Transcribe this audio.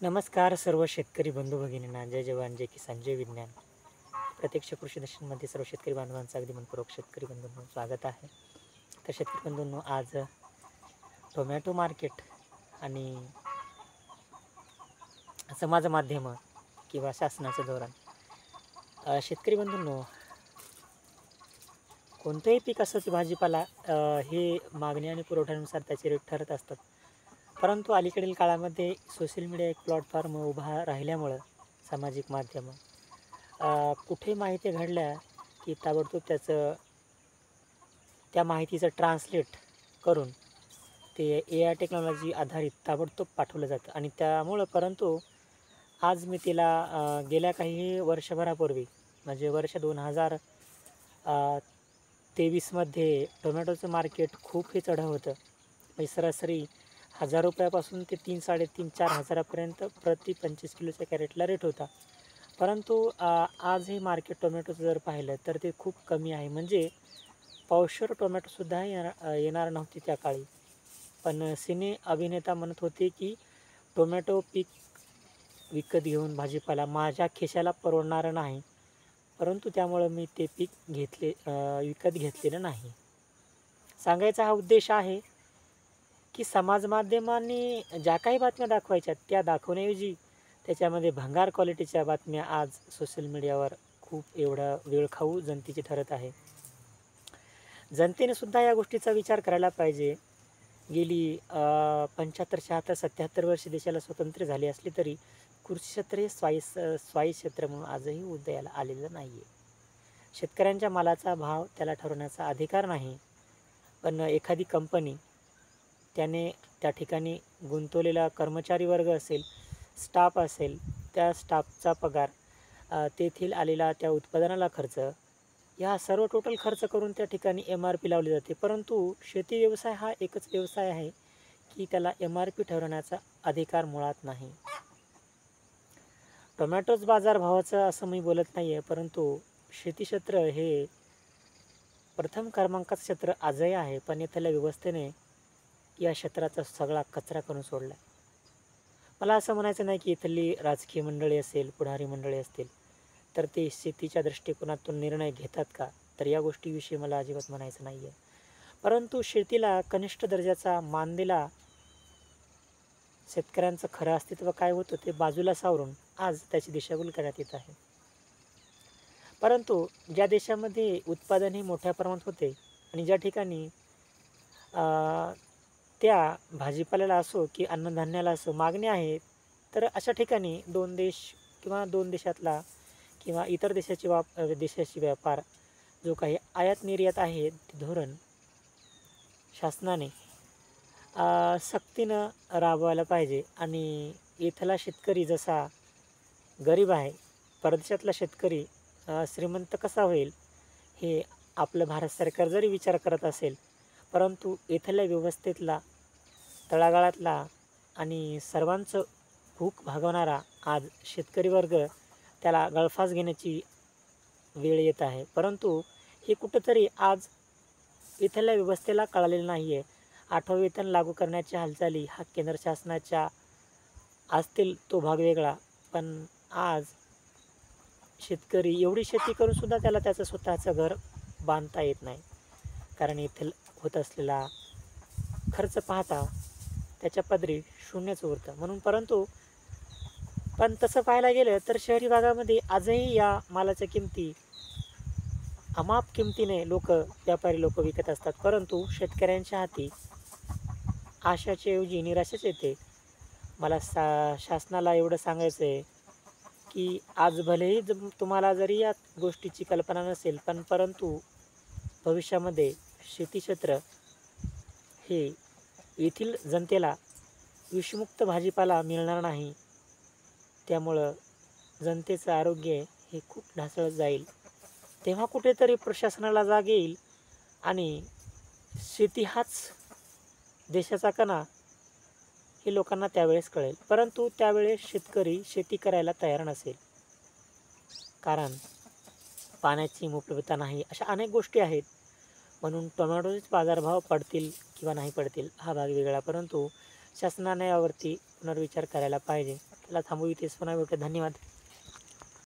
नमस्कार सर्व शेतकरी बंधू भगिनींना. जय जवान जय किसान जय विज्ञान. प्रत्यक्ष कृषी दर्शनमध्ये सर्व शेतकरी बांधवांचं अगदी मनपूर्वक शेतकरी बंधूंनो स्वागत आहे. तर शेतकरी बंधूंनो, आज टोमॅटो मार्केट आणि समाज माध्यम किंवा शासनाचं धोरण. शेतकरी बंधूंनो, कोणतंही पीक असो की भाजीपाला, हे मागणी आणि पुरवठ्यानुसार त्याचे रेट ठरत असतात. परंतु अलीकडील काळामध्ये सोशल मीडिया एक प्लॅटफॉर्म उभा राहिल्यामुळं सामाजिक माध्यम, कुठे माहिती घडल्या की ताबडतोब त्या माहितीचं ट्रान्सलेट करून ते AI टेक्नॉलॉजी आधारित ताबडतोब पाठवलं जातं. आणि त्यामुळं परंतु आज मी तिला गेल्या काही वर्षभरापूर्वी, म्हणजे वर्ष 2023मध्ये टोमॅटोचं मार्केट खूप हे चढ होतं. म्हणजे सरासरी ₹1000 ते 3, 3.5, 4,000पर्यंत प्रति 25 किलोच्या कॅरेटला रेट होता. परंतु आज हे मार्केट टोमॅटोचं जर पाहिलं तर ते खूप कमी आहे. म्हणजे पावशेर टोमॅटोसुद्धा येणार नव्हती त्या काळी. पण सिने अभिनेता म्हणत होते की टोमॅटो पीक विकत घेऊन भाजीपाला माझ्या खिशाला परवडणारं नाही. परंतु त्यामुळं मी ते पीक विकत घेतलेलं नाही. सांगायचा हा उद्देश आहे की समाज माध्यमांनी ज्या काही बातम्या दाखवायच्या त्या दाखवण्याऐवजी त्याच्यामध्ये भंगार क्वालिटीच्या बातम्या आज सोशल मीडियावर खूप एवढा वेळखाऊ जनतेची ठरत आहे. जनतेने सुद्धा या गोष्टीचा विचार करायला पाहिजे. गेली 75, 76, 77 वर्षे देशाला स्वातंत्र्य झाले असले तरी कृषी क्षेत्र हे स्वायत्त क्षेत्र म्हणून आजही उदयाला आलेलं नाही आहे. शेतकऱ्यांच्या मालाचा भाव त्याला ठरवण्याचा अधिकार नाही. पण एखादी कंपनी, त्याने त्या ठिकाणी गुंतवलेला कर्मचारी वर्ग असेल, स्टाफ असेल, त्या स्टाफचा पगार, तेथील आलेला त्या उत्पादनाला खर्च, या सर्व टोटल खर्च करून त्या ठिकाणी MRP लावली जाते. परंतु शेती व्यवसाय हा एकच व्यवसाय आहे की त्याला MRP ठरवण्याचा अधिकार मुळात नाही. टोमॅटोच बाजारभावाचं असं मी बोलत नाही आहे, परंतु शेती क्षेत्र हे प्रथम क्रमांकाचं क्षेत्र आजही आहे. पण इथल्या व्यवस्थेने या क्षेत्राचा सगळा कचरा करून सोडला आहे. मला असं म्हणायचं नाही की इथली राजकीय मंडळी असेल, पुढारी मंडळी असतील, तर ते शेतीच्या दृष्टिकोनातून निर्णय घेतात का? तर या गोष्टीविषयी मला अजिबात म्हणायचं नाही आहे. परंतु शेतीला कनिष्ठ दर्जाचा मान दिला, शेतकऱ्यांचं खरं अस्तित्व काय होतं ते बाजूला सावरून आज त्याची दिशाभूल करण्यात येत आहे. परंतु ज्या देशामध्ये उत्पादन हे मोठ्या प्रमाणात होते आणि ज्या ठिकाणी त्या भाजीपाल्याला असो की अन्नधान्याला असो मागणी आहे, तर अशा ठिकाणी 2 देश किंवा 2 देशातला किंवा इतर देशाशी व्यापार जो काही आयात निर्यात आहे, ते धोरण शासनाने सक्तीनं राबवायला पाहिजे. आणि इथला शेतकरी जसा गरीब आहे, परदेशातला शेतकरी श्रीमंत कसा होईल हे आपलं भारत सरकार जरी विचार करत असेल, परंतु इथल्या व्यवस्थेतला, तळागाळातला आणि सर्वांचं भूक भागवणारा आज शेतकरी वर्ग त्याला गळफास घेण्याची वेळ येत आहे. परंतु हे कुठंतरी आज इथल्या व्यवस्थेला कळालेलं नाही आहे. 8वं वेतन लागू करण्याच्या हालचाली हा केंद्र शासनाच्या असतील, तो भाग वेगळा. पण आज शेतकरी एवढी शेती करूनसुद्धा त्याला त्याचं स्वतःचं घर बांधता येत नाही. कारण इथे होत असलेला खर्च पाहता त्याच्या पदरी शून्यच उरतं म्हणून. पण तसं पाहायला गेलं तर शहरी भागामध्ये आजही या मालाच्या किमती अमाप किमतीने व्यापारी लोक विकत असतात. परंतु शेतकऱ्यांच्या हाती आशाच्या ऐवजी निराशाच येते. मला शासनाला एवढं सांगायचं आहे की आज भलेही तुम्हाला जरी या गोष्टीची कल्पना नसेल, परंतु भविष्यामध्ये शेती क्षेत्र हे येथील जनतेला विषमुक्त भाजीपाला मिळणार नाही. त्यामुळं जनतेचं आरोग्य हे खूप ढासळत जाईल. तेव्हा कुठेतरी प्रशासनाला जाग येईल आणि शेती हाच देशाचा कणा हे लोकांना त्यावेळेस कळेल. परंतु त्यावेळेस शेतकरी शेती करायला तयार नसेल, कारण पाण्याची उपलब्धता नाही. अशा अनेक गोष्टी आहेत. म्हणून टोमॅटोचे बाजारभाव पडतील किंवा नाही पडतील हा भाग वेगळा, परंतु शासनाने यावरती पुनर्विचार करायला पाहिजे. त्याला थांबू इथेच. पुन्हा भेटू. धन्यवाद.